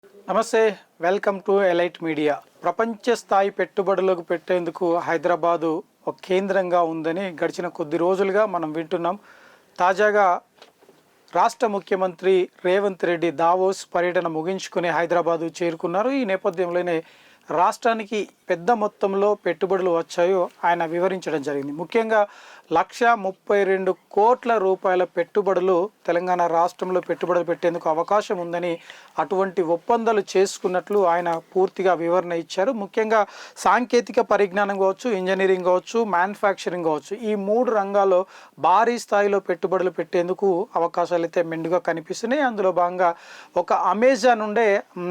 నమస్తే, welcome to elite media. ప్రపంచ స్థాయి పెట్టుబడులకు పెట్టేందుకు హైదరాబాదు ఒక కేంద్రంగా ఉందని గడిచిన కొద్ది రోజులుగా మనం వింటున్నాం. తాజాగా రాష్ట్ర ముఖ్యమంత్రి రేవంత్ రెడ్డి దావోస్ పర్యటన ముగించుకుని హైదరాబాదు చేరుకున్నారు. ఈ నేపథ్యంలోనే రాష్ట్రానికి పెద్ద మొత్తంలో పెట్టుబడులు వచ్చాయో ఆయన వివరించడం జరిగింది. ముఖ్యంగా 1,32 కోట్ల రూపాయల పెట్టుబడులు తెలంగాణ రాష్ట్రంలో పెట్టుబడులు పెట్టేందుకు అవకాశం ఉందని, అటువంటి ఒప్పందాలు చేసుకున్నట్లు ఆయన పూర్తిగా వివరణ ఇచ్చారు. ముఖ్యంగా సాంకేతిక పరిజ్ఞానం కావచ్చు, ఇంజనీరింగ్ కావచ్చు, మ్యానుఫ్యాక్చరింగ్ కావచ్చు, ఈ 3 రంగాల్లో భారీ స్థాయిలో పెట్టుబడులు పెట్టేందుకు అవకాశాలు అయితే మెండుగా కనిపిస్తున్నాయి. అందులో భాగంగా ఒక అమెజాన్ ఉండే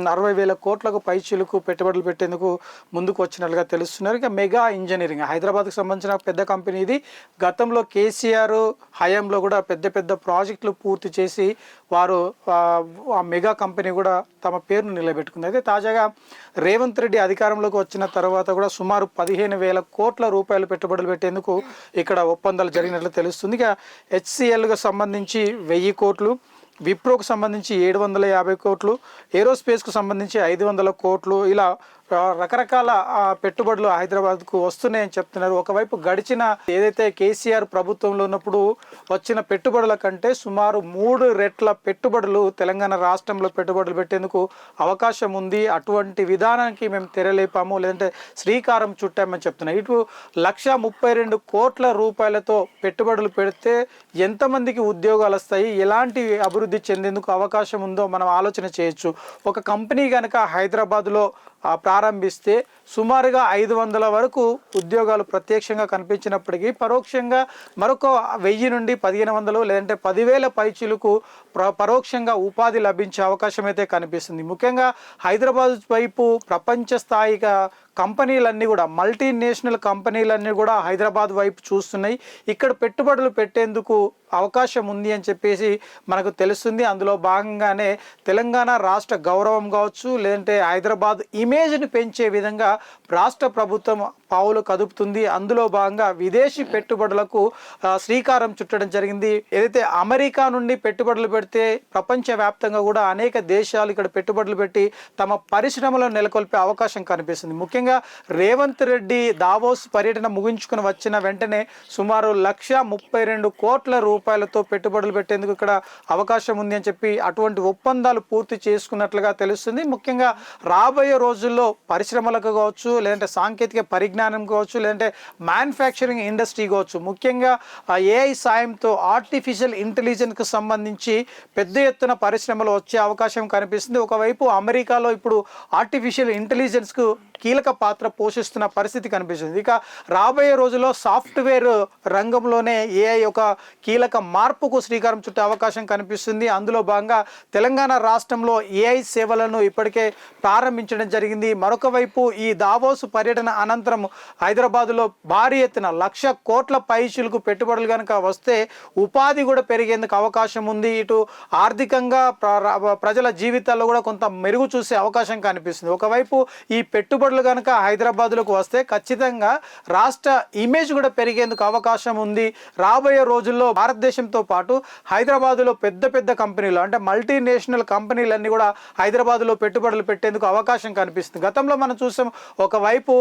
60,000 కోట్లకు పైచీలకు పెట్టుబడులు పెట్టేందుకు ముందుకు వచ్చినట్లుగా తెలుస్తున్నారు. ఇక మెగా ఇంజనీరింగ్ హైదరాబాద్కు సంబంధించిన పెద్ద కంపెనీ ఇది. గతంలో కేసీఆర్ హయాంలో కూడా పెద్ద పెద్ద ప్రాజెక్టులు పూర్తి చేసి వారు ఆ మెగా కంపెనీ కూడా తమ పేరును నిలబెట్టుకుంది. అయితే తాజాగా రేవంత్ రెడ్డి అధికారంలోకి వచ్చిన తర్వాత కూడా సుమారు 15,000 కోట్ల రూపాయలు పెట్టుబడులు పెట్టేందుకు ఇక్కడ ఒప్పందాలు జరిగినట్లు తెలుస్తుంది. ఇక హెచ్సిఎల్కు సంబంధించి 1000 కోట్లు, విప్రోకు సంబంధించి 750 కోట్లు, ఏరోస్పేస్కు సంబంధించి 500 కోట్లు, ఇలా రకరకాల పెట్టుబడులు హైదరాబాద్కు వస్తున్నాయని చెప్తున్నారు. ఒకవైపు గడిచిన ఏదైతే కేసీఆర్ ప్రభుత్వంలో ఉన్నప్పుడు వచ్చిన పెట్టుబడుల కంటే సుమారు 3 రెట్ల పెట్టుబడులు తెలంగాణ రాష్ట్రంలో పెట్టుబడులు పెట్టేందుకు అవకాశం ఉంది. అటువంటి విధానానికి మేము తెరలేపాము, లేదంటే శ్రీకారం చుట్టామని చెప్తున్నారు. ఇటు 1,32 కోట్ల రూపాయలతో పెట్టుబడులు పెడితే ఎంతమందికి ఉద్యోగాలు వస్తాయి, ఎలాంటి అభివృద్ధి చెందేందుకు అవకాశం ఉందో మనం ఆలోచన చేయొచ్చు. ఒక కంపెనీ కనుక హైదరాబాద్లో ప్రారంభిస్తే సుమారుగా 500 వరకు ఉద్యోగాలు ప్రత్యక్షంగా కనిపించినప్పటికీ పరోక్షంగా మరొక 1000 నుండి 1,500 లేదంటే 10,000 పైచీలకు పరోక్షంగా ఉపాధి లభించే అవకాశం అయితే కనిపిస్తుంది. ముఖ్యంగా హైదరాబాద్ వైపు ప్రపంచ స్థాయిగా కంపెనీలన్నీ కూడా, మల్టీనేషనల్ కంపెనీలన్నీ కూడా హైదరాబాద్ వైపు చూస్తున్నాయి. ఇక్కడ పెట్టుబడులు పెట్టేందుకు అవకాశం ఉంది అని చెప్పేసి మనకు తెలుస్తుంది. అందులో భాగంగానే తెలంగాణ రాష్ట్ర గౌరవం కావచ్చు, లేదంటే హైదరాబాద్ ఇమేజ్ని పెంచే విధంగా రాష్ట్ర ప్రభుత్వం పావులు కదుపుతుంది. అందులో భాగంగా విదేశీ పెట్టుబడులకు శ్రీకారం చుట్టడం జరిగింది. ఏదైతే అమెరికా నుండి పెట్టుబడులు పెడితే ప్రపంచవ్యాప్తంగా కూడా అనేక దేశాలు ఇక్కడ పెట్టుబడులు పెట్టి తమ పరిశ్రమలను నెలకొల్పే అవకాశం కనిపిస్తుంది. ముఖ్యంగా రేవంత్ రెడ్డి దావోస్ పర్యటన ముగించుకుని వచ్చిన వెంటనే సుమారు 1,32 కోట్ల రూపాయలతో పెట్టుబడులు పెట్టేందుకు ఇక్కడ అవకాశం ఉంది అని చెప్పి అటువంటి ఒప్పందాలు పూర్తి చేసుకున్నట్లుగా తెలుస్తుంది. ముఖ్యంగా రాబోయే రోజుల్లో పరిశ్రమలకు కావచ్చు, లేదంటే సాంకేతిక పరిజ్ఞానం కావచ్చు, లేదంటే మ్యానుఫ్యాక్చరింగ్ ఇండస్ట్రీ కావచ్చు, ముఖ్యంగా ఏఐ సాయంతో ఆర్టిఫిషియల్ ఇంటెలిజెన్స్కి సంబంధించి పెద్ద ఎత్తున పరిశ్రమలు వచ్చే అవకాశం కనిపిస్తుంది. ఒకవైపు అమెరికాలో ఇప్పుడు ఆర్టిఫిషియల్ ఇంటెలిజెన్స్కు కీలక పాత్ర పోషిస్తున్న పరిస్థితి కనిపిస్తుంది. ఇక రాబోయే రోజుల్లో సాఫ్ట్వేర్ రంగంలోనే ఏఐ ఒక కీలక మార్పుకు శ్రీకారం చుట్టే అవకాశం కనిపిస్తుంది. అందులో భాగంగా తెలంగాణ రాష్ట్రంలో ఏఐ సేవలను ఇప్పటికే ప్రారంభించడం జరిగింది. మరొక వైపు ఈ దావోస్ పర్యటన అనంతరం హైదరాబాదులో భారీ ఎత్తున 1,00,000 కోట్ల పైచీలకు పెట్టుబడులు కనుక వస్తే ఉపాధి కూడా పెరిగేందుకు అవకాశం ఉంది. ఇటు ఆర్థికంగా ప్రజల జీవితాల్లో కూడా కొంత మెరుగు చూసే అవకాశం కనిపిస్తుంది. ఒకవైపు ఈ పెట్టుబడులు కనుక హైదరాబాద్లోకి వస్తే ఖచ్చితంగా రాష్ట్ర ఇమేజ్ కూడా పెరిగేందుకు అవకాశం ఉంది. రాబోయే రోజుల్లో భారతదేశంతో పాటు హైదరాబాద్లో పెద్ద పెద్ద కంపెనీలు, అంటే మల్టీనేషనల్ కంపెనీలన్నీ కూడా హైదరాబాద్లో పెట్టుబడులు పెట్టేందుకు అవకాశం కనిపిస్తుంది. గతంలో మనం చూసాం, ఒకవైపు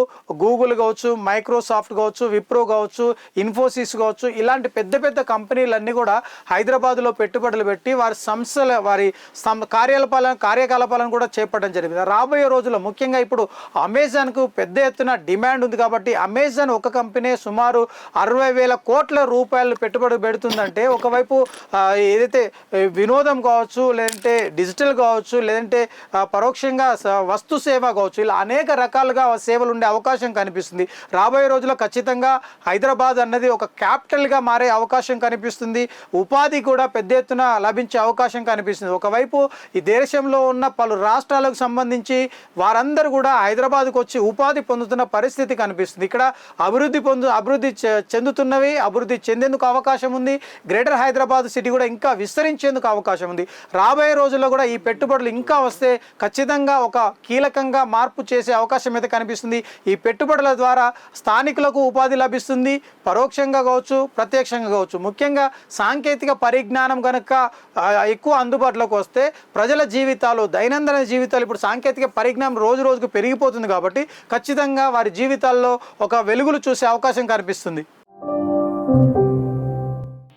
గూగుల్ కావచ్చు, మైక్రోసాఫ్ట్ కావచ్చు, విప్రో కావచ్చు, ఇన్ఫోసిస్ కావచ్చు, ఇలాంటి పెద్ద పెద్ద కంపెనీలన్నీ కూడా హైదరాబాద్లో పెట్టుబడులు పెట్టి వారి కార్యకలాపాలను కూడా చేపట్టడం జరిగింది. రాబోయే రోజుల్లో ముఖ్యంగా ఇప్పుడు అమెజాన్కు పెద్ద ఎత్తున డిమాండ్ ఉంది కాబట్టి అమెజాన్ ఒక కంపెనీ సుమారు 60,000 కోట్ల రూపాయలు పెట్టుబడి పెడుతుందంటే, ఒకవైపు ఏదైతే వినోదం కావచ్చు, లేదంటే డిజిటల్ కావచ్చు, లేదంటే పరోక్షంగా వస్తు సేవ కావచ్చు, ఇలా అనేక రకాలుగా సేవలు ఉండే అవకాశం కనిపిస్తుంది. రాబోయే రోజుల్లో ఖచ్చితంగా హైదరాబాద్ అన్నది ఒక క్యాపిటల్గా మారే అవకాశం కనిపిస్తుంది. ఉపాధి కూడా పెద్ద ఎత్తున లభించే అవకాశం కనిపిస్తుంది. ఒకవైపు ఈ దేశంలో ఉన్న పలు రాష్ట్రాలకు సంబంధించి వారందరూ కూడా హైదరాబాద్కు వచ్చి ఉపాధి పొందుతున్న పరిస్థితి కనిపిస్తుంది. ఇక్కడ అభివృద్ధి చెందుతున్నవి, అభివృద్ధి చెందేందుకు అవకాశం ఉంది. గ్రేటర్ హైదరాబాద్ సిటీ కూడా ఇంకా విస్తరించేందుకు అవకాశం ఉంది. రాబోయే రోజుల్లో కూడా ఈ పెట్టుబడులు ఇంకా వస్తే ఖచ్చితంగా ఒక కీలకంగా మార్పు చేసే అవకాశం అయితే కనిపిస్తుంది. ఈ పెట్టుబడుల ద్వారా స్థానికులకు ఉపాధి లభిస్తుంది, పరోక్షంగా కావచ్చు, ప్రత్యక్షంగా కావచ్చు. ముఖ్యంగా సాంకేతిక పరిజ్ఞానం కనుక ఎక్కువ అందుబాటులోకి వస్తే ప్రజల జీవితాలు, దైనందిన జీవితాలు, ఇప్పుడు సాంకేతిక పరిజ్ఞానం రోజు రోజుకు పెరిగిపోతుంది కాబట్టి ఖచ్చితంగా వారి జీవితాల్లో ఒక వెలుగులు చూసే అవకాశం కనిపిస్తుంది.